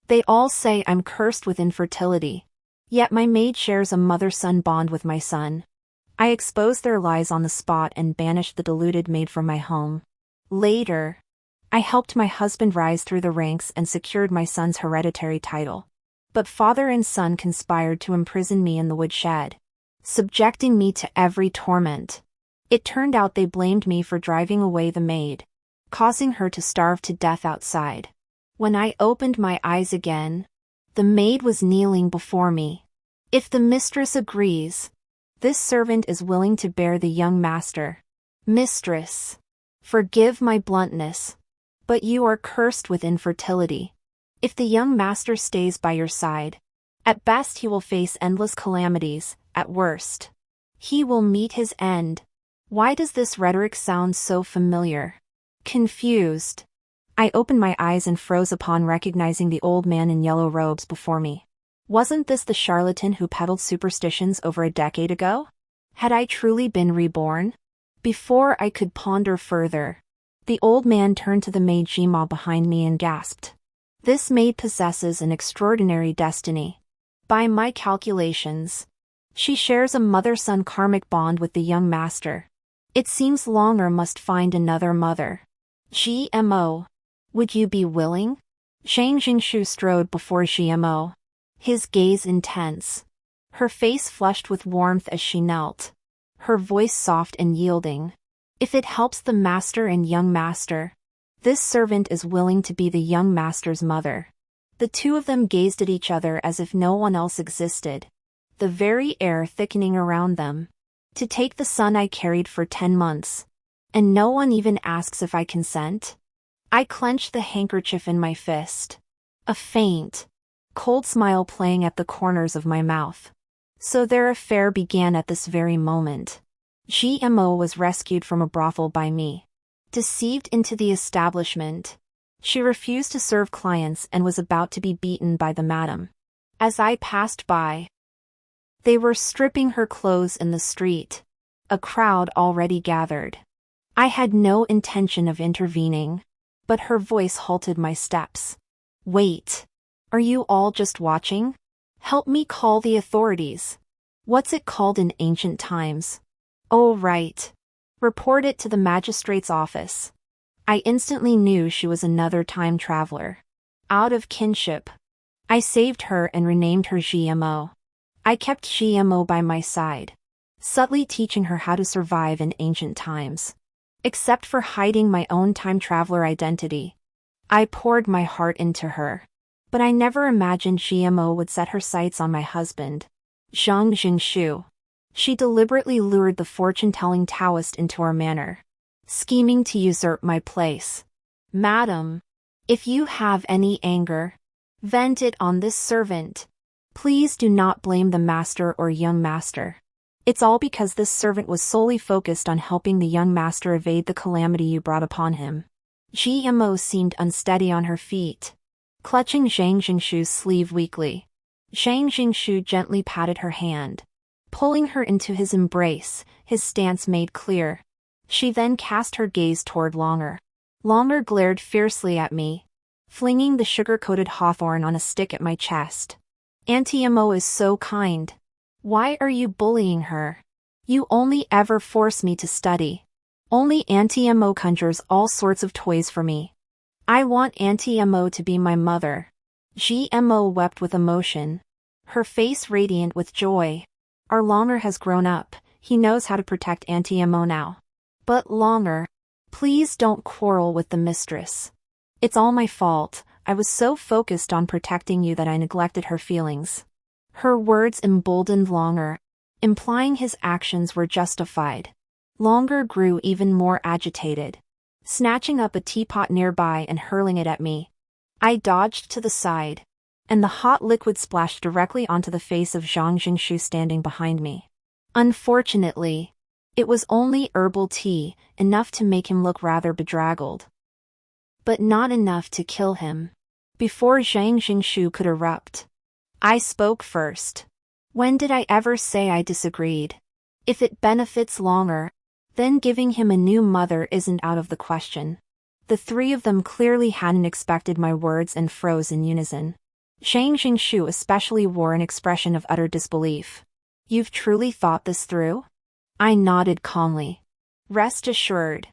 They all say I'm cursed with infertility. Yet my maid shares a mother-son bond with my son. I exposed their lies on the spot and banished the deluded maid from my home. Later, I helped my husband rise through the ranks and secured my son's hereditary title. But father and son conspired to imprison me in the woodshed, subjecting me to every torment. It turned out they blamed me for driving away the maid, causing her to starve to death outside. When I opened my eyes again, the maid was kneeling before me. If the mistress agrees, this servant is willing to bear the young master. Mistress, forgive my bluntness, but you are cursed with infertility. If the young master stays by your side, at best he will face endless calamities, at worst, he will meet his end. Why does this rhetoric sound so familiar? Confused, I opened my eyes and froze upon recognizing the old man in yellow robes before me. Wasn't this the charlatan who peddled superstitions over a decade ago? Had I truly been reborn? Before I could ponder further, the old man turned to the maid Jima behind me and gasped. This maid possesses an extraordinary destiny. By my calculations, she shares a mother-son karmic bond with the young master. It seems Longer must find another mother. GMO. Would you be willing? Zhang Jingshu strode before GMO, his gaze intense. Her face flushed with warmth as she knelt, her voice soft and yielding. If it helps the master and young master, this servant is willing to be the young master's mother. The two of them gazed at each other as if no one else existed, the very air thickening around them. To take the son I carried for 10 months. And no one even asks if I consent? I clenched the handkerchief in my fist. A faint, cold smile playing at the corners of my mouth. So their affair began at this very moment. GMO was rescued from a brothel by me. Deceived into the establishment, she refused to serve clients and was about to be beaten by the madam. As I passed by, they were stripping her clothes in the street. A crowd already gathered. I had no intention of intervening, but her voice halted my steps. Wait. Are you all just watching? Help me call the authorities. What's it called in ancient times? Oh right. Report it to the magistrate's office. I instantly knew she was another time traveler. Out of kinship. I saved her and renamed her GMO. I kept GMO by my side, subtly teaching her how to survive in ancient times. Except for hiding my own time traveler identity, I poured my heart into her. But I never imagined GMO would set her sights on my husband, Zhang Jingshu. She deliberately lured the fortune-telling Taoist into our manor, scheming to usurp my place. Madam, if you have any anger, vent it on this servant. Please do not blame the master or young master. It's all because this servant was solely focused on helping the young master evade the calamity you brought upon him. GMO seemed unsteady on her feet, clutching Zhang Jingshu's sleeve weakly. Zhang Jingshu gently patted her hand, pulling her into his embrace, his stance made clear. She then cast her gaze toward Longer. Longer glared fiercely at me, flinging the sugar-coated hawthorn on a stick at my chest. Auntie Mo is so kind. Why are you bullying her? You only ever force me to study. Only Auntie Mo conjures all sorts of toys for me. I want Auntie Mo to be my mother. GMO wept with emotion, her face radiant with joy. Our Longer has grown up, he knows how to protect Auntie Mo now. But Longer, please don't quarrel with the mistress. It's all my fault, I was so focused on protecting you that I neglected her feelings. Her words emboldened Longer, implying his actions were justified. Longer grew even more agitated, snatching up a teapot nearby and hurling it at me. I dodged to the side, and the hot liquid splashed directly onto the face of Zhang Jingshu standing behind me. Unfortunately, it was only herbal tea, enough to make him look rather bedraggled. But not enough to kill him. Before Zhang Jingshu could erupt, I spoke first. When did I ever say I disagreed? If it benefits Longer, then giving him a new mother isn't out of the question. The three of them clearly hadn't expected my words and froze in unison. Shang Jingshu especially wore an expression of utter disbelief. You've truly thought this through? I nodded calmly. Rest assured.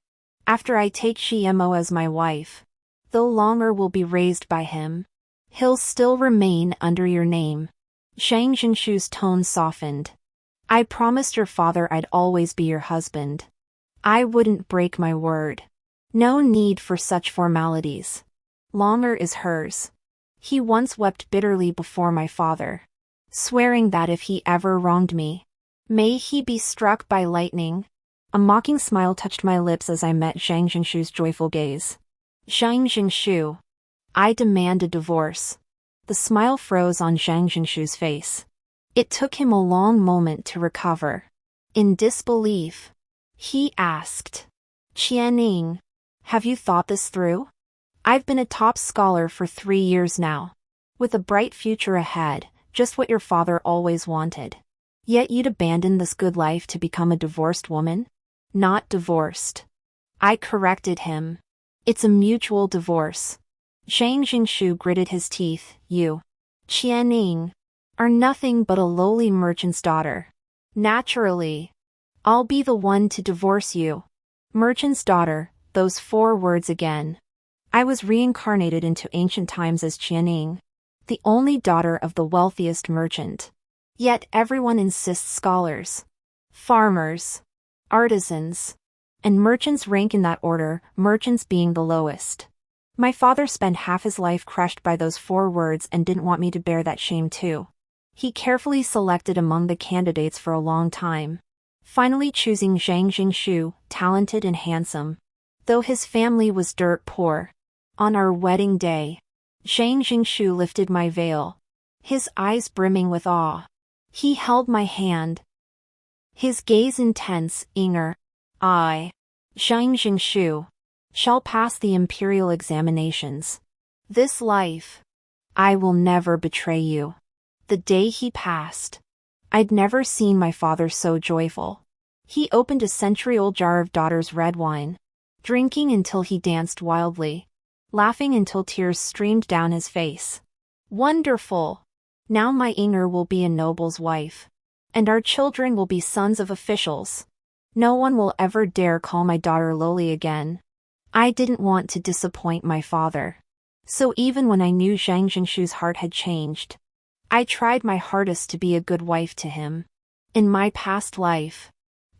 After I take Shimo as my wife, though longer will be raised by him, he'll still remain under your name. Shang Jingshu's tone softened. I promised your father I'd always be your husband. I wouldn't break my word. No need for such formalities. Longer is hers. He once wept bitterly before my father, swearing that if he ever wronged me, may he be struck by lightning. A mocking smile touched my lips as I met Shang Jingshu's joyful gaze. Shang Jingshu, I demand a divorce. The smile froze on Shang Jingshu's face. It took him a long moment to recover. In disbelief, he asked, Qianing, have you thought this through? I've been a top scholar for 3 years now, with a bright future ahead, just what your father always wanted. Yet you'd abandon this good life to become a divorced woman? Not divorced. I corrected him. It's a mutual divorce. Shang Jingshu gritted his teeth. You, Qianing, are nothing but a lowly merchant's daughter. Naturally, I'll be the one to divorce you. Merchant's daughter, those 4 words again. I was reincarnated into ancient times as Qianing, the only daughter of the wealthiest merchant. Yet everyone insists scholars, farmers, artisans, and merchants rank in that order, merchants being the lowest. My father spent half his life crushed by those 4 words and didn't want me to bear that shame too. He carefully selected among the candidates for a long time, finally choosing Shang Jingshu, talented and handsome, though his family was dirt poor. On our wedding day, Shang Jingshu lifted my veil, his eyes brimming with awe. He held my hand, his gaze intense. Inger, I, Shang Jingshu, shall pass the Imperial examinations. This life, I will never betray you. The day he passed, I'd never seen my father so joyful. He opened a century-old jar of daughter's red wine, drinking until he danced wildly, laughing until tears streamed down his face. Wonderful! Now my Inger will be a noble's wife, and our children will be sons of officials. No one will ever dare call my daughter lowly again. I didn't want to disappoint my father. So even when I knew Shang Jingshu's heart had changed, I tried my hardest to be a good wife to him. In my past life,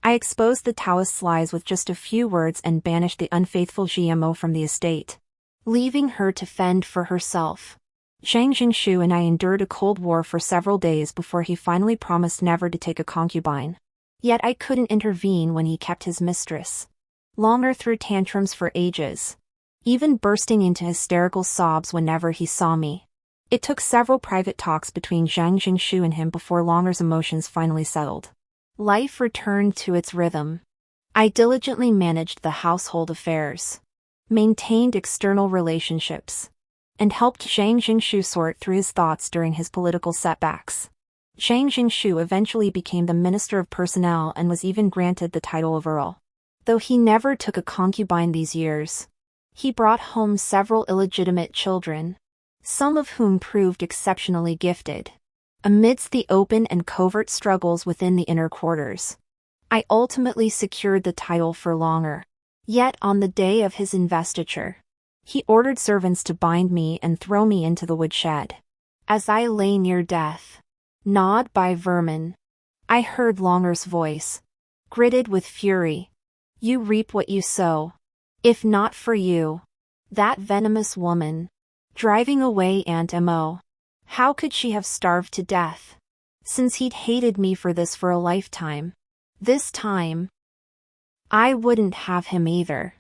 I exposed the Taoist's lies with just a few words and banished the unfaithful GMO from the estate, leaving her to fend for herself. Shang Jingshu and I endured a cold war for several days before he finally promised never to take a concubine. Yet I couldn't intervene when he kept his mistress. Longer threw tantrums for ages, even bursting into hysterical sobs whenever he saw me. It took several private talks between Shang Jingshu and him before Longer's emotions finally settled. Life returned to its rhythm. I diligently managed the household affairs, maintained external relationships, and helped Shang Jingshu sort through his thoughts during his political setbacks. Shang Jingshu eventually became the Minister of Personnel and was even granted the title of Earl. Though he never took a concubine these years, he brought home several illegitimate children, some of whom proved exceptionally gifted. Amidst the open and covert struggles within the inner quarters, I ultimately secured the title for Longer. Yet on the day of his investiture, he ordered servants to bind me and throw me into the woodshed. As I lay near death, gnawed by vermin, I heard Longer's voice, gritted with fury. You reap what you sow. If not for you, that venomous woman, driving away Aunt Mo, how could she have starved to death? Since he'd hated me for this for a lifetime, this time, I wouldn't have him either.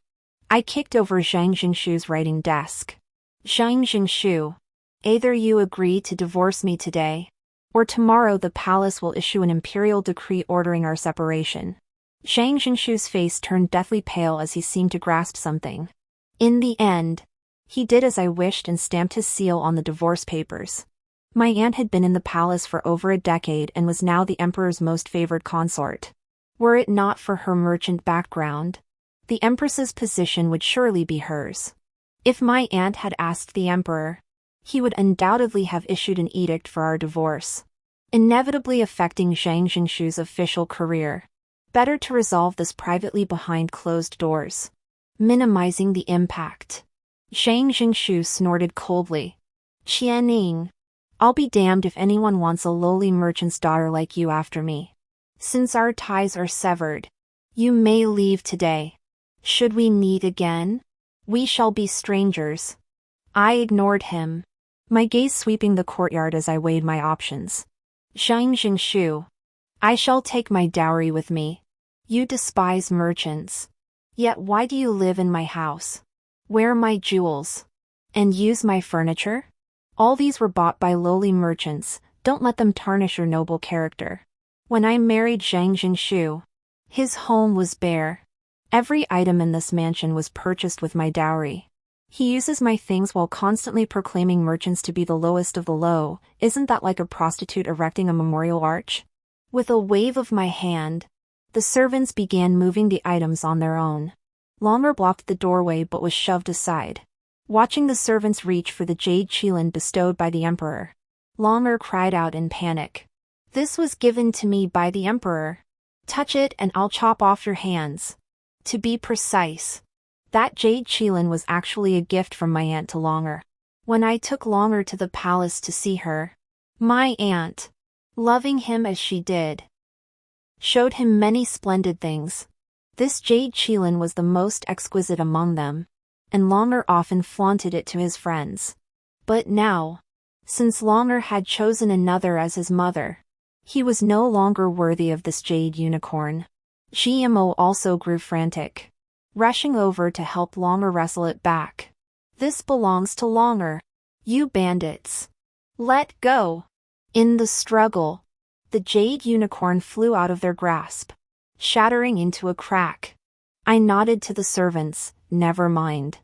I kicked over Shang Jingshu's writing desk. Shang Jingshu, either you agree to divorce me today, or tomorrow the palace will issue an imperial decree ordering our separation. Shang Jingshu's face turned deathly pale as he seemed to grasp something. In the end, he did as I wished and stamped his seal on the divorce papers. My aunt had been in the palace for over a decade and was now the emperor's most favored consort. Were it not for her merchant background, the empress's position would surely be hers. If my aunt had asked the emperor, he would undoubtedly have issued an edict for our divorce, inevitably affecting Zhang Jingshu's official career. Better to resolve this privately behind closed doors, minimizing the impact. Zhang Jingshu snorted coldly. Qianing, I'll be damned if anyone wants a lowly merchant's daughter like you after me. Since our ties are severed, you may leave today. Should we meet again, we shall be strangers. I ignored him, my gaze sweeping the courtyard as I weighed my options. Zhang Jingshu, I shall take my dowry with me. You despise merchants. Yet why do you live in my house, wear my jewels, and use my furniture? All these were bought by lowly merchants, don't let them tarnish your noble character. When I married Zhang Jingshu, his home was bare. Every item in this mansion was purchased with my dowry. He uses my things while constantly proclaiming merchants to be the lowest of the low. Isn't that like a prostitute erecting a memorial arch? With a wave of my hand, the servants began moving the items on their own. Longer blocked the doorway but was shoved aside. Watching the servants reach for the jade qilin bestowed by the emperor, Longer cried out in panic. This was given to me by the emperor. Touch it and I'll chop off your hands. To be precise, that jade qilin was actually a gift from my aunt to Longer. When I took Longer to the palace to see her, my aunt, loving him as she did, showed him many splendid things. This jade qilin was the most exquisite among them, and Longer often flaunted it to his friends. But now, since Longer had chosen another as his mother, he was no longer worthy of this jade unicorn. GMO also grew frantic, rushing over to help Longer wrestle it back. This belongs to Longer. You bandits. Let go. In the struggle, the jade unicorn flew out of their grasp, shattering into a crack. I nodded to the servants, never mind.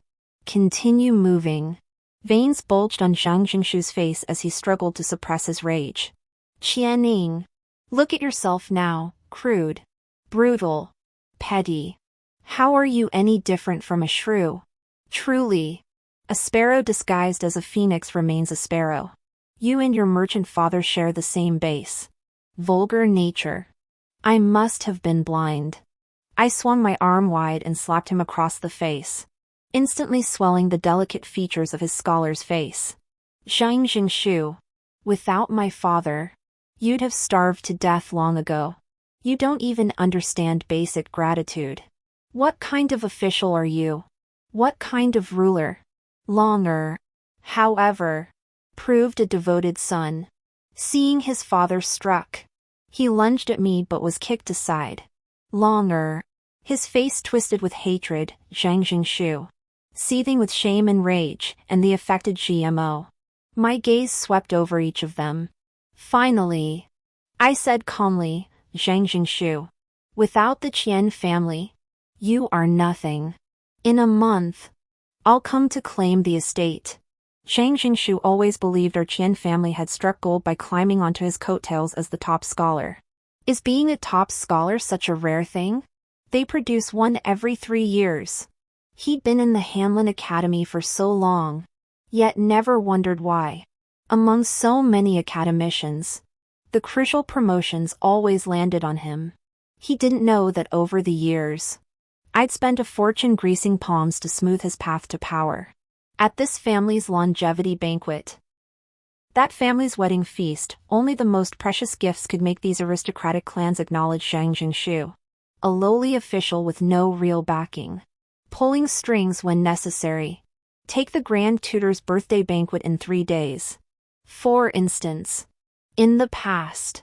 Continue moving. Veins bulged on Zhang Jingshu's face as he struggled to suppress his rage. Qianing, look at yourself now, crude, brutal, petty. How are you any different from a shrew? Truly, a sparrow disguised as a phoenix remains a sparrow. You and your merchant father share the same base. Vulgar nature. I must have been blind. I swung my arm wide and slapped him across the face, instantly swelling the delicate features of his scholar's face. Zhang Jingshu, without my father, you'd have starved to death long ago. You don't even understand basic gratitude. What kind of official are you? What kind of ruler? Longer, however, proved a devoted son. Seeing his father struck, he lunged at me but was kicked aside. Longer, his face twisted with hatred, Zhang Jingshu, seething with shame and rage, and the affected GMO. My gaze swept over each of them. Finally, I said calmly, Zhang Jingshu, without the Chen family, you are nothing. In a month, I'll come to claim the estate. Zhang Jingshu always believed our Chen family had struck gold by climbing onto his coattails as the top scholar. Is being a top scholar such a rare thing? They produce one every 3 years. He'd been in the Hanlin Academy for so long, yet never wondered why. Among so many academicians, the crucial promotions always landed on him. He didn't know that over the years, I'd spent a fortune greasing palms to smooth his path to power. At this family's longevity banquet, that family's wedding feast, only the most precious gifts could make these aristocratic clans acknowledge Zhang Jingshu, a lowly official with no real backing, pulling strings when necessary. Take the Grand Tutor's birthday banquet in 3 days. For instance, in the past,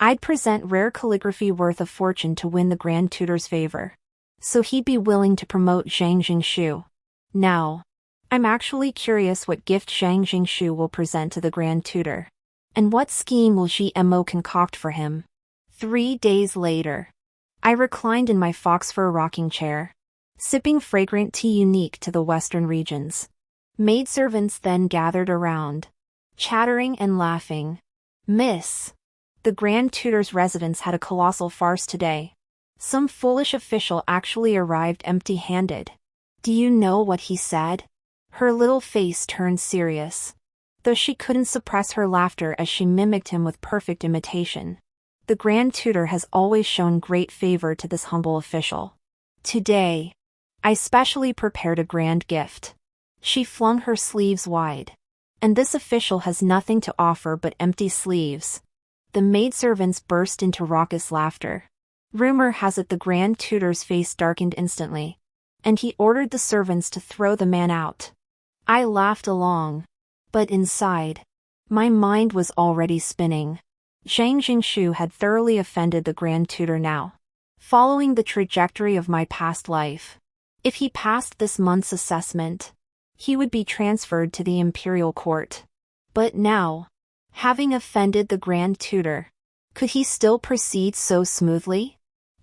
I'd present rare calligraphy worth a fortune to win the Grand Tutor's favor, so he'd be willing to promote Zhang Jingshu. Now, I'm actually curious what gift Zhang Jingshu will present to the Grand Tutor, and what scheme will GMO concoct for him. 3 days later, I reclined in my fox fur rocking chair, sipping fragrant tea unique to the western regions. Maidservants then gathered around, chattering and laughing. Miss, the Grand Tutor's residence had a colossal farce today. Some foolish official actually arrived empty-handed. Do you know what he said? Her little face turned serious. though she couldn't suppress her laughter as she mimicked him with perfect imitation. The Grand Tutor has always shown great favor to this humble official. Today, I specially prepared a grand gift. She flung her sleeves wide. And this official has nothing to offer but empty sleeves. The maidservants burst into raucous laughter. Rumor has it the Grand Tutor's face darkened instantly, and he ordered the servants to throw the man out. I laughed along. But inside, my mind was already spinning. Zhang Jingshu had thoroughly offended the Grand Tutor now. Following the trajectory of my past life, if he passed this month's assessment, he would be transferred to the Imperial court. But now, having offended the Grand Tutor, could he still proceed so smoothly?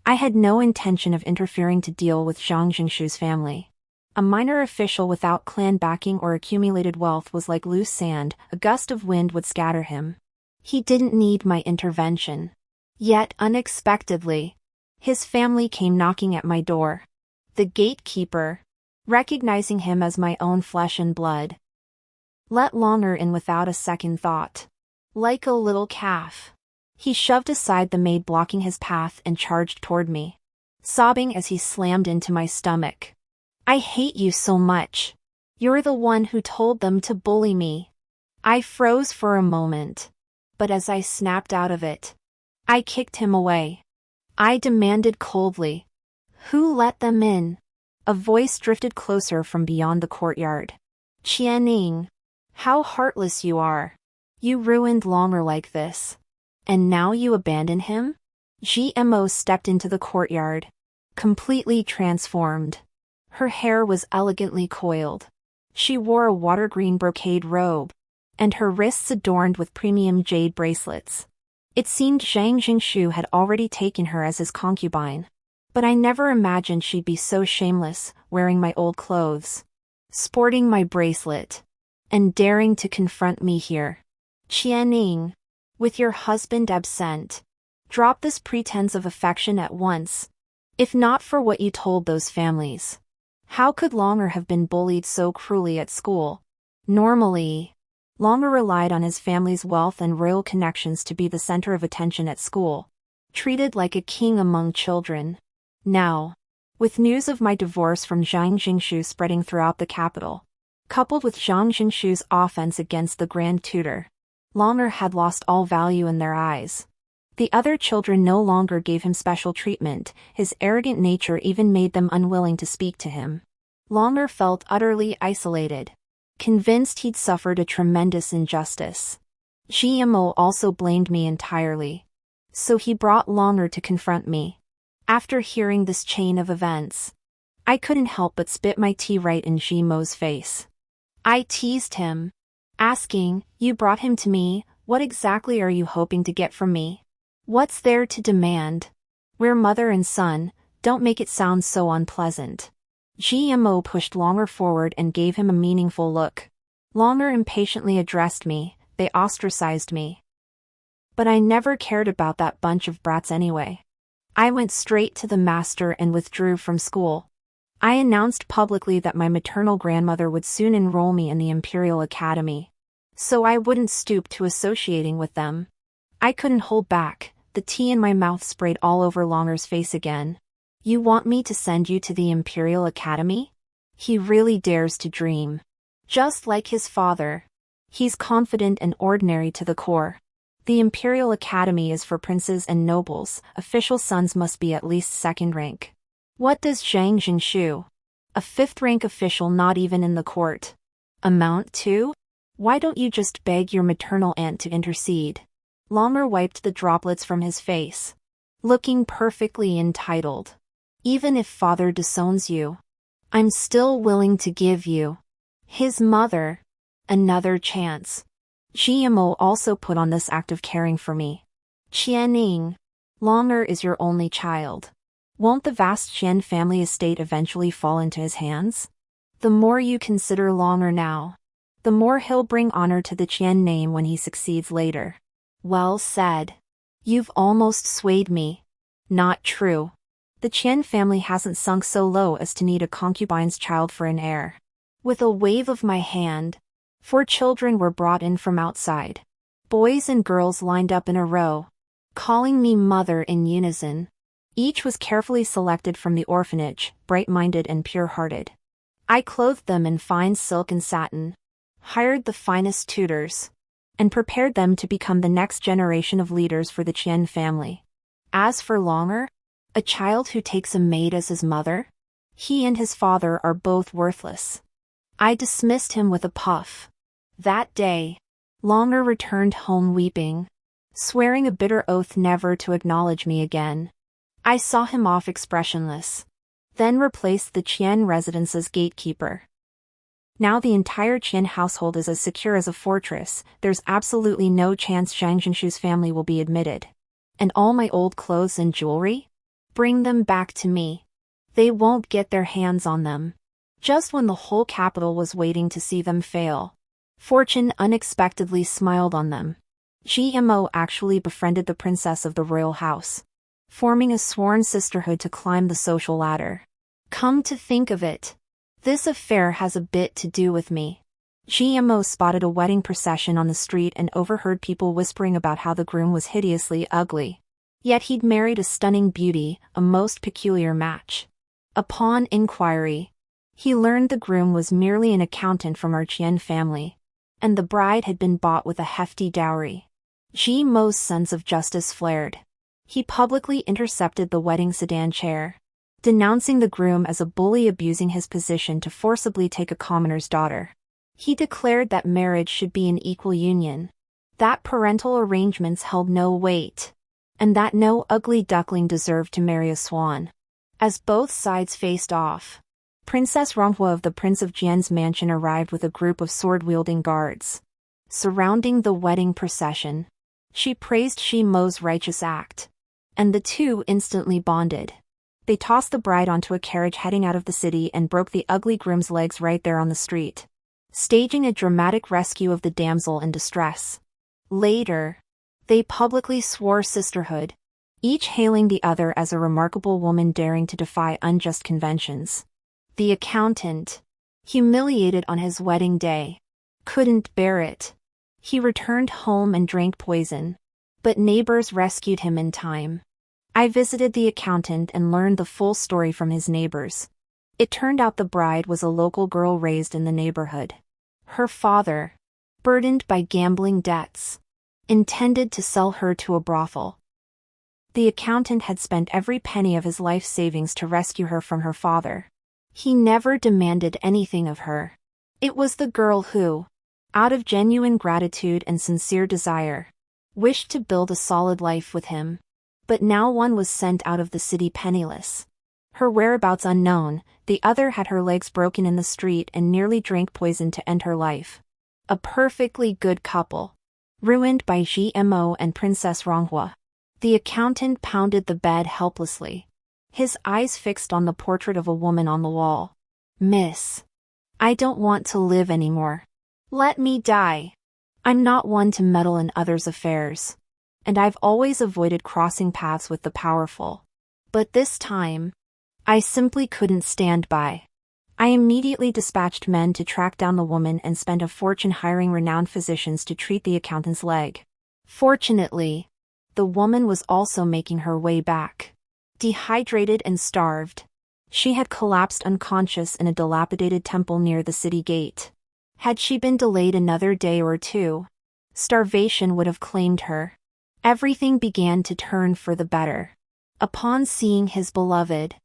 I had no intention of interfering to deal with Zhang Jingshu's family. A minor official without clan backing or accumulated wealth was like loose sand, a gust of wind would scatter him. He didn't need my intervention. Yet unexpectedly, his family came knocking at my door. The gatekeeper, recognizing him as my own flesh and blood, let Longer in without a second thought. Like a little calf, he shoved aside the maid blocking his path and charged toward me, sobbing as he slammed into my stomach. I hate you so much. You're the one who told them to bully me. I froze for a moment, but as I snapped out of it, I kicked him away. I demanded coldly, "Who let them in?" A voice drifted closer from beyond the courtyard. "Qianing, how heartless you are. You ruined Longer like this. And now you abandon him?" GMO stepped into the courtyard, completely transformed. Her hair was elegantly coiled. She wore a water-green brocade robe, and her wrists adorned with premium jade bracelets. It seemed Zhang Jingshu had already taken her as his concubine. But I never imagined she'd be so shameless, wearing my old clothes, sporting my bracelet, and daring to confront me here. "Qianing, with your husband absent, drop this pretense of affection at once. If not for what you told those families, how could Longer have been bullied so cruelly at school?" Normally, Longer relied on his family's wealth and royal connections to be the center of attention at school, treated like a king among children. Now, with news of my divorce from Zhang Jingshu spreading throughout the capital, coupled with Zhang Jingshu's offense against the Grand Tutor, Longer had lost all value in their eyes. The other children no longer gave him special treatment, his arrogant nature even made them unwilling to speak to him. Longer felt utterly isolated, convinced he'd suffered a tremendous injustice. GMO also blamed me entirely. So he brought Longer to confront me. After hearing this chain of events, I couldn't help but spit my tea right in GMO's face. I teased him, asking, "You brought him to me, what exactly are you hoping to get from me? What's there to demand? We're mother and son, don't make it sound so unpleasant." GMO pushed Longer forward and gave him a meaningful look. Longer impatiently addressed me, "They ostracized me. But I never cared about that bunch of brats anyway. I went straight to the master and withdrew from school. I announced publicly that my maternal grandmother would soon enroll me in the Imperial Academy, so I wouldn't stoop to associating with them." I couldn't hold back, the tea in my mouth sprayed all over Longer's face again. "You want me to send you to the Imperial Academy?" He really dares to dream. Just like his father, he's confident and ordinary to the core. The Imperial Academy is for princes and nobles, official sons must be at least second rank. What does Zhang Jingshu, a fifth-rank official not even in the court, amount to? Why don't you just beg your maternal aunt to intercede? Longer wiped the droplets from his face, looking perfectly entitled. "Even if father disowns you, I'm still willing to give you, his mother, another chance." GMO also put on this act of caring for me. "Qianing, Longer is your only child. Won't the vast Chen family estate eventually fall into his hands? The more you consider Longer now, the more he'll bring honor to the Chen name when he succeeds later." Well said. You've almost swayed me. Not true. The Chen family hasn't sunk so low as to need a concubine's child for an heir. With a wave of my hand, 4 children were brought in from outside. Boys and girls lined up in a row, calling me mother in unison. Each was carefully selected from the orphanage, bright-minded and pure-hearted. I clothed them in fine silk and satin, hired the finest tutors, and prepared them to become the next generation of leaders for the Chen family. As for Longer, a child who takes a maid as his mother, he and his father are both worthless. I dismissed him with a puff. That day, Longer returned home weeping, swearing a bitter oath never to acknowledge me again. I saw him off expressionless, then replaced the Chen residence's gatekeeper. Now the entire Chen household is as secure as a fortress. There's absolutely no chance Zhang Jinshu's family will be admitted. And all my old clothes and jewelry? Bring them back to me. They won't get their hands on them. Just when the whole capital was waiting to see them fail, fortune unexpectedly smiled on them. GMO actually befriended the princess of the royal house, forming a sworn sisterhood to climb the social ladder. Come to think of it, this affair has a bit to do with me. GMO spotted a wedding procession on the street and overheard people whispering about how the groom was hideously ugly. Yet he'd married a stunning beauty, a most peculiar match. Upon inquiry, he learned the groom was merely an accountant from our Chen family, and the bride had been bought with a hefty dowry. GMO's sense of justice flared. He publicly intercepted the wedding sedan chair, denouncing the groom as a bully abusing his position to forcibly take a commoner's daughter. He declared that marriage should be an equal union, that parental arrangements held no weight, and that no ugly duckling deserved to marry a swan. As both sides faced off, Princess Ronghua of the Prince of Jian's mansion arrived with a group of sword-wielding guards, surrounding the wedding procession. She praised GMO's righteous act, and the two instantly bonded. They tossed the bride onto a carriage heading out of the city and broke the ugly groom's legs right there on the street, staging a dramatic rescue of the damsel in distress. Later, they publicly swore sisterhood, each hailing the other as a remarkable woman daring to defy unjust conventions. The accountant, humiliated on his wedding day, couldn't bear it. He returned home and drank poison, but neighbors rescued him in time. I visited the accountant and learned the full story from his neighbors. It turned out the bride was a local girl raised in the neighborhood. Her father, burdened by gambling debts, intended to sell her to a brothel. The accountant had spent every penny of his life savings to rescue her from her father. He never demanded anything of her. It was the girl who, out of genuine gratitude and sincere desire, wished to build a solid life with him. But now one was sent out of the city penniless, her whereabouts unknown. The other had her legs broken in the street and nearly drank poison to end her life. A perfectly good couple, ruined by GMO and Princess Ronghua. The accountant pounded the bed helplessly, his eyes fixed on the portrait of a woman on the wall. Miss, I don't want to live anymore. Let me die. I'm not one to meddle in others' affairs, and I've always avoided crossing paths with the powerful. But this time, I simply couldn't stand by. I immediately dispatched men to track down the woman and spent a fortune hiring renowned physicians to treat the accountant's leg. Fortunately, the woman was also making her way back. Dehydrated and starved, she had collapsed unconscious in a dilapidated temple near the city gate. Had she been delayed another day or two, starvation would have claimed her. Everything began to turn for the better. Upon seeing his beloved,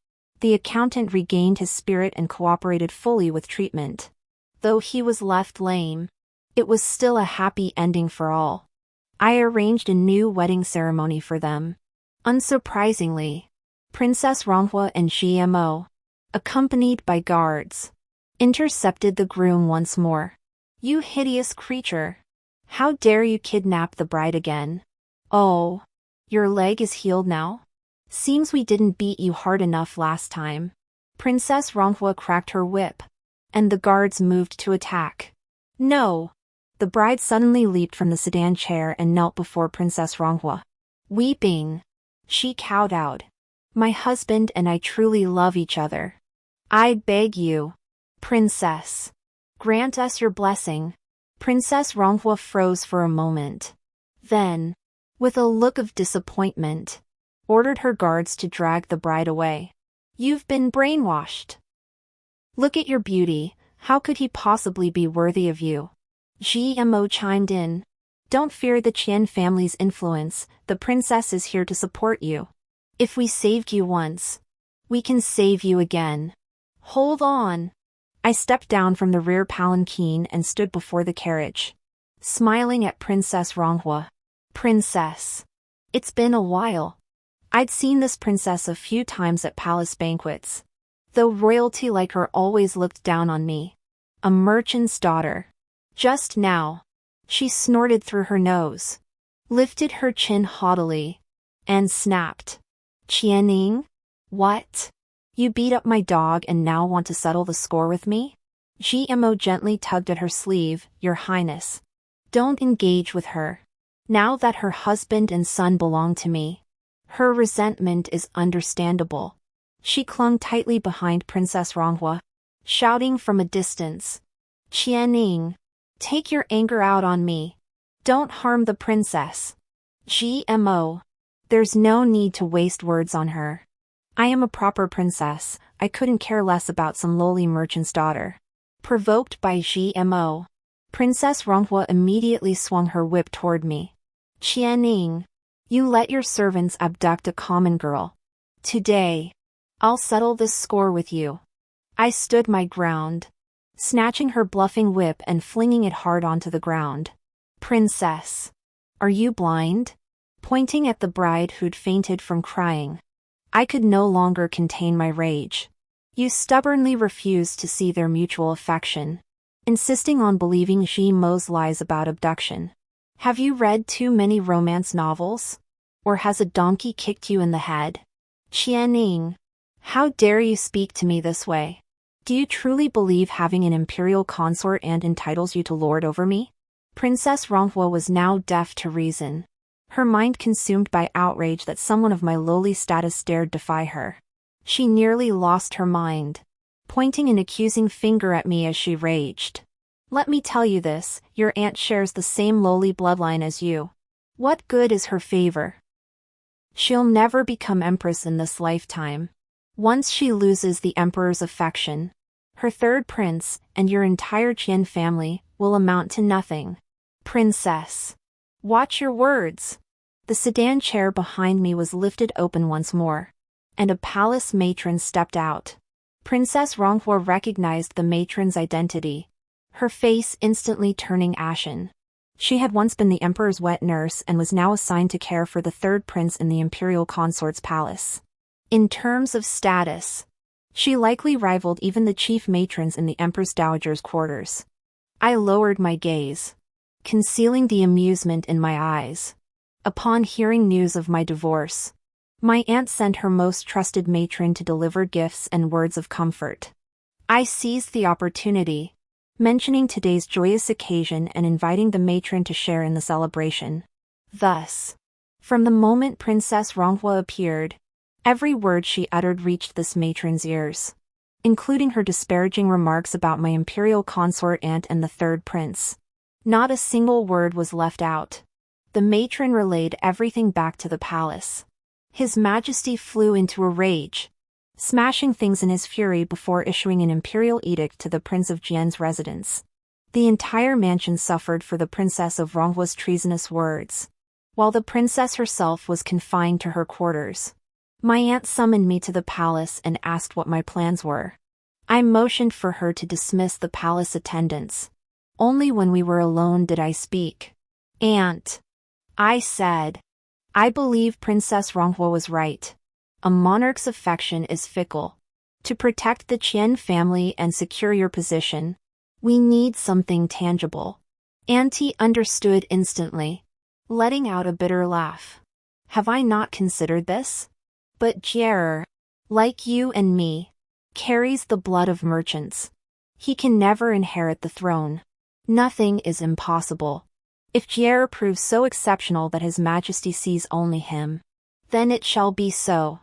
the accountant regained his spirit and cooperated fully with treatment. Though he was left lame, it was still a happy ending for all. I arranged a new wedding ceremony for them. Unsurprisingly, Princess Ronghua and GMO, accompanied by guards, intercepted the groom once more. You hideous creature! How dare you kidnap the bride again? Oh, your leg is healed now? Seems we didn't beat you hard enough last time. Princess Ronghua cracked her whip, and the guards moved to attack. No! The bride suddenly leaped from the sedan chair and knelt before Princess Ronghua. Weeping, she kowtowed. My husband and I truly love each other. I beg you, Princess, grant us your blessing. Princess Ronghua froze for a moment. Then, with a look of disappointment, ordered her guards to drag the bride away. You've been brainwashed. Look at your beauty, how could he possibly be worthy of you? GMO chimed in. Don't fear the Chen family's influence, the princess is here to support you. If we saved you once, we can save you again. Hold on. I stepped down from the rear palanquin and stood before the carriage, smiling at Princess Ronghua. Princess. It's been a while. I'd seen this princess a few times at palace banquets, though royalty like her always looked down on me. A merchant's daughter. Just now, she snorted through her nose, lifted her chin haughtily, and snapped. Qianing? What? You beat up my dog and now want to settle the score with me? GMO gently tugged at her sleeve. Your Highness. Don't engage with her. Now that her husband and son belong to me, her resentment is understandable. She clung tightly behind Princess Ronghua, shouting from a distance. Qianing, take your anger out on me. Don't harm the princess. GMO. There's no need to waste words on her. I am a proper princess, I couldn't care less about some lowly merchant's daughter. Provoked by GMO, Princess Ronghua immediately swung her whip toward me. Qianing, you let your servants abduct a common girl. Today, I'll settle this score with you. I stood my ground, snatching her bluffing whip and flinging it hard onto the ground. Princess, are you blind? Pointing at the bride who'd fainted from crying. I could no longer contain my rage. You stubbornly refused to see their mutual affection, insisting on believing GMO's lies about abduction. Have you read too many romance novels? Or has a donkey kicked you in the head? Qianing, how dare you speak to me this way? Do you truly believe having an imperial consort and entitles you to lord over me? Princess Ronghua was now deaf to reason, her mind consumed by outrage that someone of my lowly status dared defy her. She nearly lost her mind, pointing an accusing finger at me as she raged. Let me tell you this, your aunt shares the same lowly bloodline as you. What good is her favor? She'll never become empress in this lifetime. Once she loses the emperor's affection, her third prince, and your entire Chen family, will amount to nothing. Princess. Watch your words. The sedan chair behind me was lifted open once more, and a palace matron stepped out. Princess Ronghua recognized the matron's identity, her face instantly turning ashen. She had once been the emperor's wet nurse and was now assigned to care for the third prince in the imperial consort's palace. In terms of status, she likely rivaled even the chief matrons in the empress dowager's quarters. I lowered my gaze, concealing the amusement in my eyes. Upon hearing news of my divorce, my aunt sent her most trusted matron to deliver gifts and words of comfort. I seized the opportunity, mentioning today's joyous occasion and inviting the matron to share in the celebration. Thus, from the moment Princess Ronghua appeared, every word she uttered reached this matron's ears, including her disparaging remarks about my imperial consort aunt and the third prince. Not a single word was left out. The matron relayed everything back to the palace. His Majesty flew into a rage, smashing things in his fury before issuing an imperial edict to the Prince of Jian's residence. The entire mansion suffered for the Princess of Ronghua's treasonous words, while the princess herself was confined to her quarters. My aunt summoned me to the palace and asked what my plans were. I motioned for her to dismiss the palace attendants. Only when we were alone did I speak. Aunt, I said, I believe Princess Ronghua was right. A monarch's affection is fickle. To protect the Chen family and secure your position, we need something tangible. Auntie understood instantly, letting out a bitter laugh. Have I not considered this? But Jierer, like you and me, carries the blood of merchants. He can never inherit the throne. Nothing is impossible. If Jierer proves so exceptional that His Majesty sees only him, then it shall be so.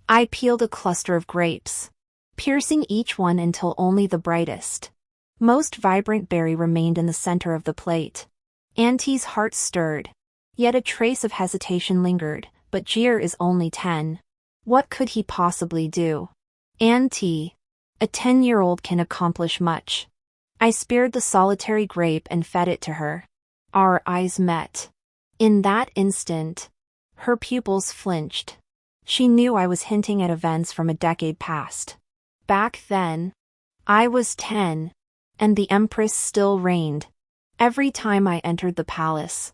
I peeled a cluster of grapes, piercing each one until only the brightest, Most vibrant berry remained in the center of the plate. Auntie's heart stirred. Yet a trace of hesitation lingered, but Jir is only 10. What could he possibly do? Auntie. A 10-year-old can accomplish much. I speared the solitary grape and fed it to her. Our eyes met. In that instant, her pupils flinched. She knew I was hinting at events from a decade past. Back then, I was 10, and the Empress still reigned. Every time I entered the palace,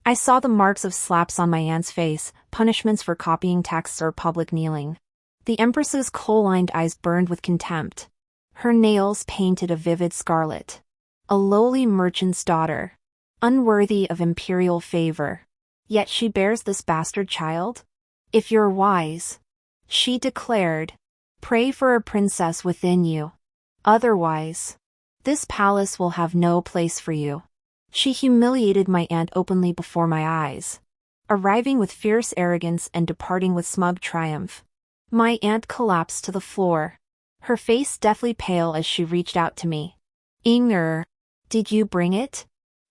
I saw the marks of slaps on my aunt's face, punishments for copying texts or public kneeling. The Empress's kohl-lined eyes burned with contempt. Her nails painted a vivid scarlet. A lowly merchant's daughter. Unworthy of imperial favor. Yet she bears this bastard child? If you're wise, she declared, pray for a princess within you. Otherwise, this palace will have no place for you. She humiliated my aunt openly before my eyes, arriving with fierce arrogance and departing with smug triumph. My aunt collapsed to the floor, her face deathly pale as she reached out to me. Inger, did you bring it?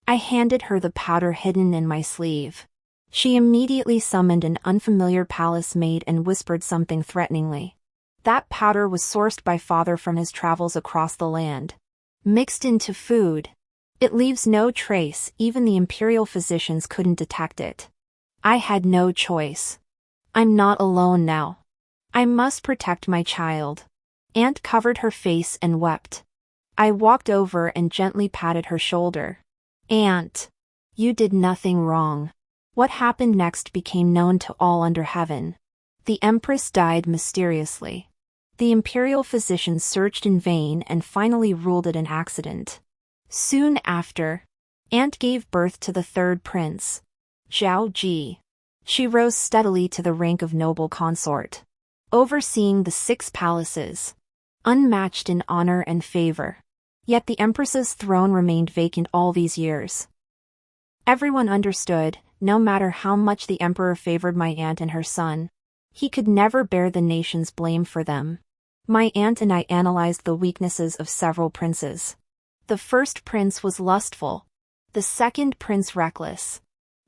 I handed her the powder hidden in my sleeve. She immediately summoned an unfamiliar palace maid and whispered something threateningly. That powder was sourced by father from his travels across the land. Mixed into food. It leaves no trace, even the Imperial physicians couldn't detect it. I had no choice. I'm not alone now. I must protect my child. Aunt covered her face and wept. I walked over and gently patted her shoulder. Aunt, you did nothing wrong. What happened next became known to all under heaven. The Empress died mysteriously. The Imperial physicians searched in vain and finally ruled it an accident. Soon after, Aunt gave birth to the third prince, Zhao Ji. She rose steadily to the rank of noble consort, overseeing the 6 palaces, unmatched in honor and favor. Yet the Empress's throne remained vacant all these years. Everyone understood, no matter how much the Emperor favored my aunt and her son, he could never bear the nation's blame for them. My aunt and I analyzed the weaknesses of several princes. The first prince was lustful. The second prince reckless.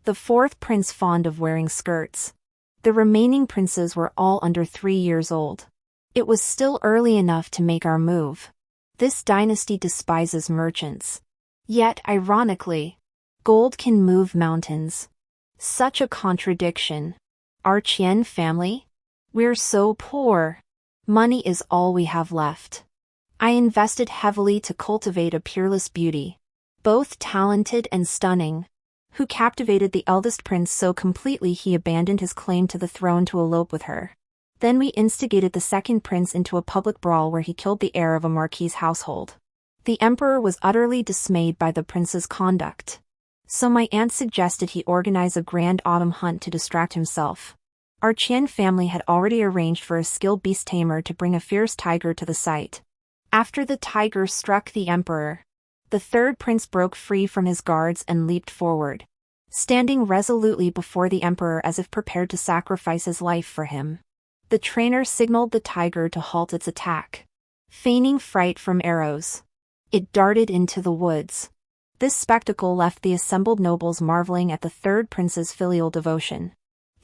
The fourth prince fond of wearing skirts. The remaining princes were all under 3 years old. It was still early enough to make our move. This dynasty despises merchants. Yet, ironically, gold can move mountains. Such a contradiction. Our Chen family? We're so poor. Money is all we have left. I invested heavily to cultivate a peerless beauty, both talented and stunning, who captivated the eldest prince so completely he abandoned his claim to the throne to elope with her. Then we instigated the second prince into a public brawl where he killed the heir of a marquis's household. The emperor was utterly dismayed by the prince's conduct. So my aunt suggested he organize a grand autumn hunt to distract himself. Our Chen family had already arranged for a skilled beast tamer to bring a fierce tiger to the site. After the tiger struck the emperor, the third prince broke free from his guards and leaped forward, standing resolutely before the emperor as if prepared to sacrifice his life for him. The trainer signaled the tiger to halt its attack. Feigning fright from arrows, it darted into the woods. This spectacle left the assembled nobles marveling at the third prince's filial devotion.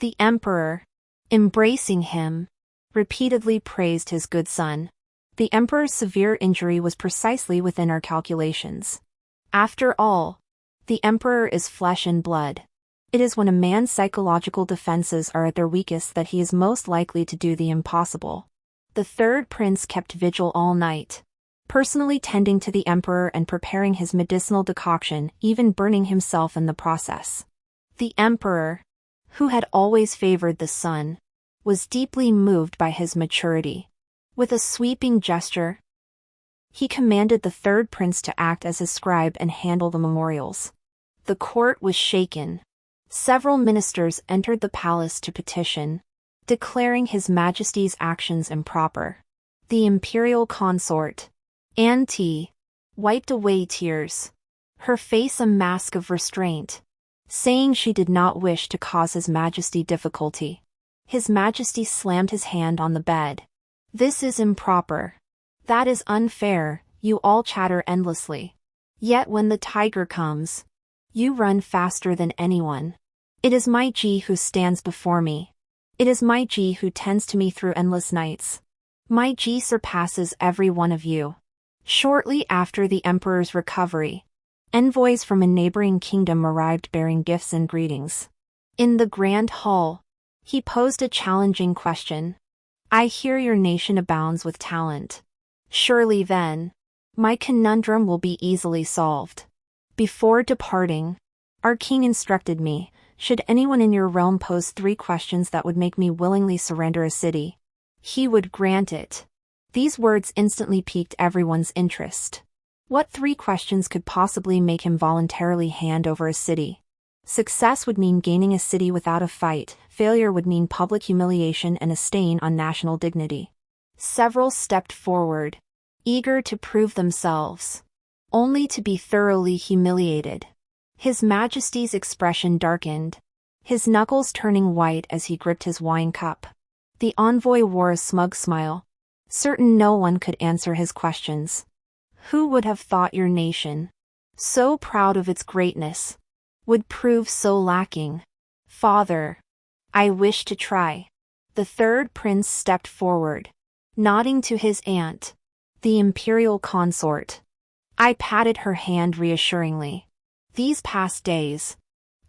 The emperor, embracing him, repeatedly praised his good son. The emperor's severe injury was precisely within our calculations. After all, the emperor is flesh and blood. It is when a man's psychological defenses are at their weakest that he is most likely to do the impossible. The third prince kept vigil all night, personally tending to the emperor and preparing his medicinal decoction, even burning himself in the process. The emperor, who had always favored the son, was deeply moved by his maturity. With a sweeping gesture, he commanded the third prince to act as his scribe and handle the memorials. The court was shaken. Several ministers entered the palace to petition, declaring His Majesty's actions improper. The imperial consort, Auntie, wiped away tears, her face a mask of restraint, saying she did not wish to cause His Majesty difficulty. His Majesty slammed his hand on the bed. This is improper. That is unfair, you all chatter endlessly. Yet when the tiger comes, you run faster than anyone. It is my Ji who stands before me. It is my Ji who tends to me through endless nights. My Ji surpasses every one of you. Shortly after the emperor's recovery, envoys from a neighboring kingdom arrived bearing gifts and greetings. In the grand hall, he posed a challenging question. I hear your nation abounds with talent. Surely then, my conundrum will be easily solved. Before departing, our king instructed me, should anyone in your realm pose 3 questions that would make me willingly surrender a city, he would grant it. These words instantly piqued everyone's interest. What 3 questions could possibly make him voluntarily hand over a city? Success would mean gaining a city without a fight, failure would mean public humiliation and a stain on national dignity. Several stepped forward, eager to prove themselves, only to be thoroughly humiliated. His Majesty's expression darkened, his knuckles turning white as he gripped his wine cup. The envoy wore a smug smile, certain no one could answer his questions. Who would have thought your nation, so proud of its greatness, would prove so lacking? Father, I wish to try. The third prince stepped forward, nodding to his aunt, the imperial consort. I patted her hand reassuringly. These past days,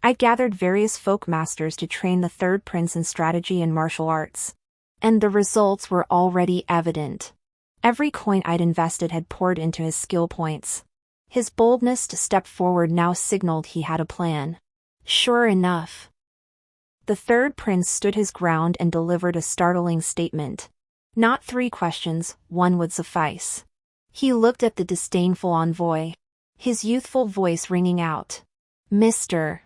I gathered various folk masters to train the third prince in strategy and martial arts. And the results were already evident. Every coin I'd invested had poured into his skill points. His boldness to step forward now signaled he had a plan. Sure enough, the third prince stood his ground and delivered a startling statement. Not 3 questions, 1 would suffice. He looked at the disdainful envoy, his youthful voice ringing out. Mr.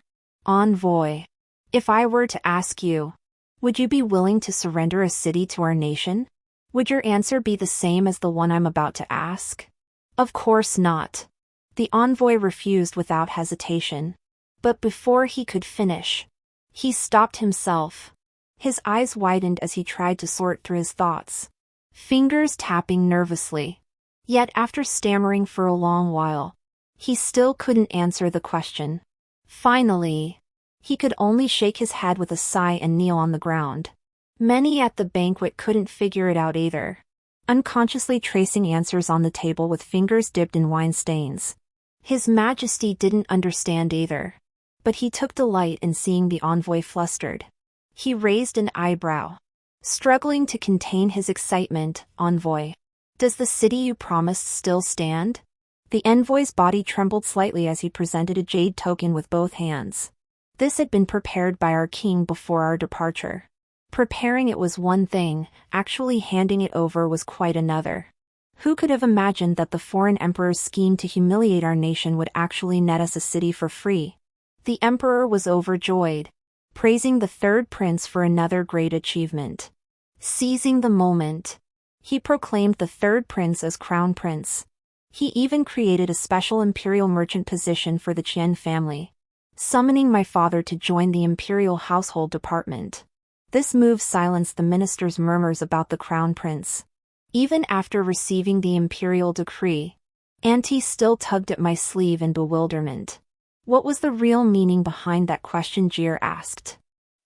Envoy, if I were to ask you, would you be willing to surrender a city to our nation? Would your answer be the same as the one I'm about to ask? Of course not. The envoy refused without hesitation. But before he could finish, he stopped himself. His eyes widened as he tried to sort through his thoughts, fingers tapping nervously. Yet after stammering for a long while, he still couldn't answer the question. Finally, he could only shake his head with a sigh and kneel on the ground. Many at the banquet couldn't figure it out either, unconsciously tracing answers on the table with fingers dipped in wine stains. His Majesty didn't understand either, but he took delight in seeing the envoy flustered. He raised an eyebrow, struggling to contain his excitement. Envoy, does the city you promised still stand? The envoy's body trembled slightly as he presented a jade token with both hands. This had been prepared by our king before our departure. Preparing it was one thing, actually handing it over was quite another. Who could have imagined that the foreign emperor's scheme to humiliate our nation would actually net us a city for free? The emperor was overjoyed, praising the third prince for another great achievement. Seizing the moment, he proclaimed the third prince as crown prince. He even created a special imperial merchant position for the Chen family, summoning my father to join the imperial household department. This move silenced the minister's murmurs about the crown prince. Even after receiving the imperial decree, Auntie still tugged at my sleeve in bewilderment. What was the real meaning behind that question? Jir asked.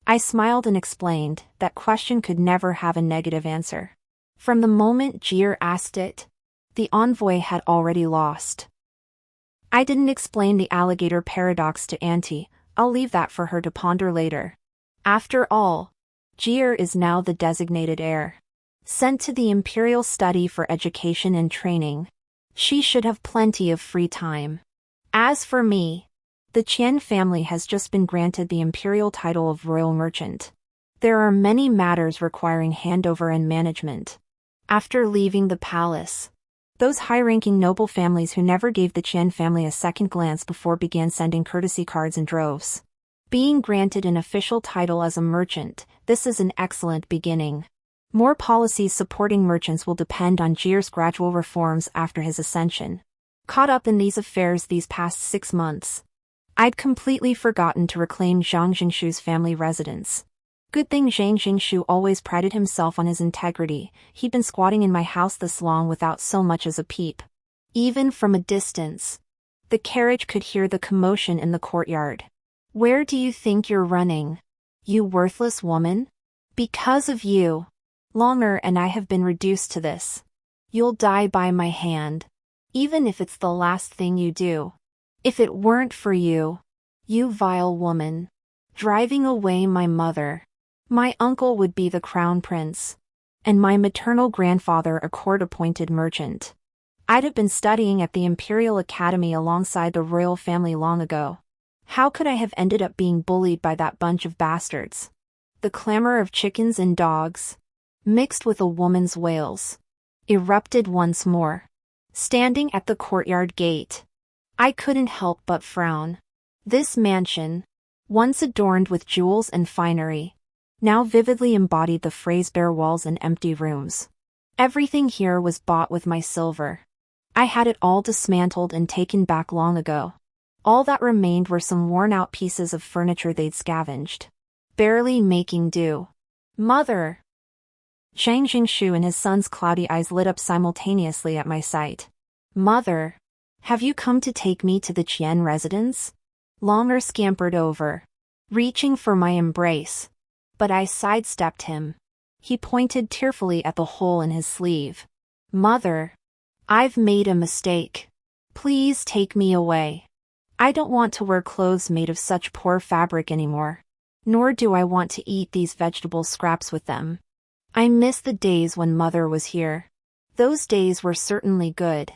I smiled and explained that question could never have a negative answer. From the moment Jir asked it, the envoy had already lost. I didn't explain the alligator paradox to Auntie, I'll leave that for her to ponder later. After all, Jir is now the designated heir, sent to the imperial study for education and training. She should have plenty of free time. As for me, the Chen family has just been granted the imperial title of royal merchant. There are many matters requiring handover and management. After leaving the palace, those high-ranking noble families who never gave the Chen family a second glance before began sending courtesy cards in droves. Being granted an official title as a merchant, this is an excellent beginning. More policies supporting merchants will depend on Jir's gradual reforms after his ascension. Caught up in these affairs these past 6 months, I'd completely forgotten to reclaim Zhang Jingshu's family residence. Good thing Zhang Jingshu always prided himself on his integrity. He'd been squatting in my house this long without so much as a peep. Even from a distance, the carriage could hear the commotion in the courtyard. Where do you think you're running, you worthless woman? Because of you, Longer and I have been reduced to this. You'll die by my hand, even if it's the last thing you do. If it weren't for you, you vile woman, driving away my mother, my uncle would be the crown prince, and my maternal grandfather a court-appointed merchant. I'd have been studying at the Imperial Academy alongside the royal family long ago. How could I have ended up being bullied by that bunch of bastards? The clamor of chickens and dogs, mixed with a woman's wails, erupted once more. Standing at the courtyard gate, I couldn't help but frown. This mansion, once adorned with jewels and finery, now vividly embodied the phrase bare walls and empty rooms. Everything here was bought with my silver. I had it all dismantled and taken back long ago. All that remained were some worn-out pieces of furniture they'd scavenged, barely making do. Mother! Shang Jingshu and his son's cloudy eyes lit up simultaneously at my sight. Mother! Have you come to take me to the Chen residence? Longer scampered over, reaching for my embrace, but I sidestepped him. He pointed tearfully at the hole in his sleeve. Mother! I've made a mistake. Please take me away. I don't want to wear clothes made of such poor fabric anymore. Nor do I want to eat these vegetable scraps with them. I miss the days when Mother was here. Those days were certainly good.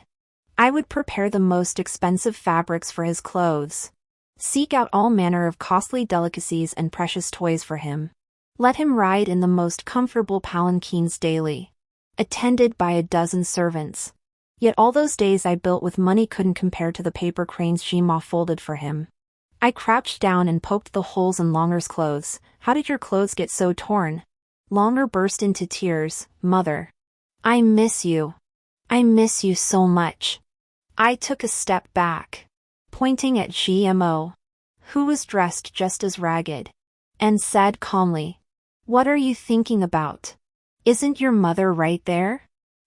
I would prepare the most expensive fabrics for his clothes, seek out all manner of costly delicacies and precious toys for him. Let him ride in the most comfortable palanquins daily, attended by a dozen servants. Yet all those days I built with money couldn't compare to the paper cranes Shima folded for him. I crouched down and poked the holes in Longer's clothes. How did your clothes get so torn? Longer burst into tears. Mother. I miss you. I miss you so much. I took a step back, pointing at GMO, who was dressed just as ragged, and said calmly, What are you thinking about? Isn't your mother right there?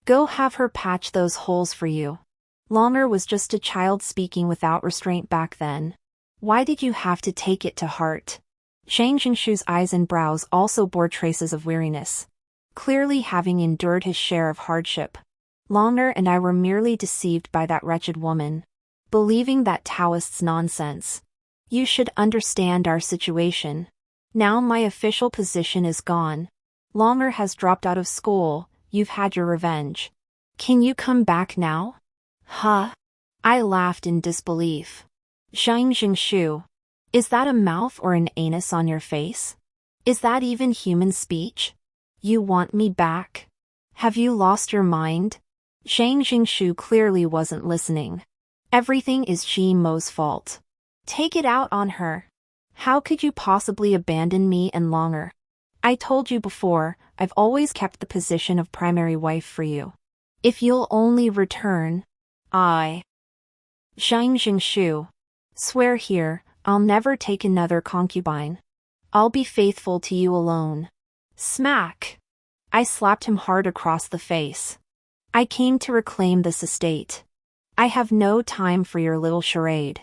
Go have her patch those holes for you. Longer was just a child speaking without restraint back then. Why did you have to take it to heart? Shang Jingshu's eyes and brows also bore traces of weariness, clearly having endured his share of hardship. Longer and I were merely deceived by that wretched woman, believing that Taoist's nonsense. You should understand our situation. Now my official position is gone. Longer has dropped out of school. You've had your revenge. Can you come back now? Huh? I laughed in disbelief. Shang Jingshu, is that a mouth or an anus on your face? Is that even human speech? You want me back? Have you lost your mind? Shang Jingshu clearly wasn't listening. Everything is Ji Mo's fault. Take it out on her. How could you possibly abandon me and Longer? I told you before, I've always kept the position of primary wife for you. If you'll only return, I... Shang Jingshu, swear here, I'll never take another concubine. I'll be faithful to you alone. Smack! I slapped him hard across the face. I came to reclaim this estate. I have no time for your little charade.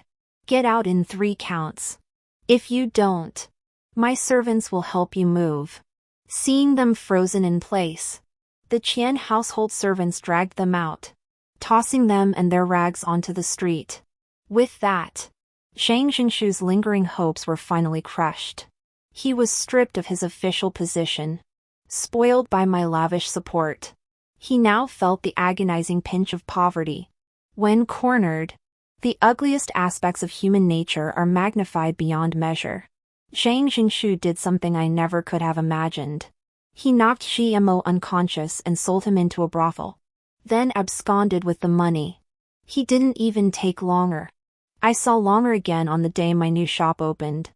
Get out in 3 counts. If you don't, my servants will help you move. Seeing them frozen in place, the Qian household servants dragged them out, tossing them and their rags onto the street. With that, Shang Jingshu's lingering hopes were finally crushed. He was stripped of his official position, spoiled by my lavish support. He now felt the agonizing pinch of poverty. When cornered, the ugliest aspects of human nature are magnified beyond measure. Shang Jingshu did something I never could have imagined. He knocked GMO unconscious and sold him into a brothel, then absconded with the money. He didn't even take Longer. I saw Longer again on the day my new shop opened.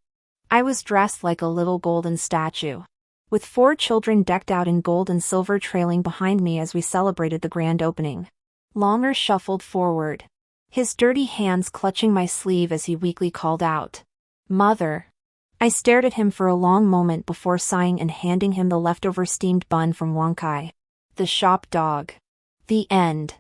I was dressed like a little golden statue, with 4 children decked out in gold and silver trailing behind me as we celebrated the grand opening. Longer shuffled forward, his dirty hands clutching my sleeve as he weakly called out, Mother. I stared at him for a long moment before sighing and handing him the leftover steamed bun from Wang Kai. The shop dog. The end.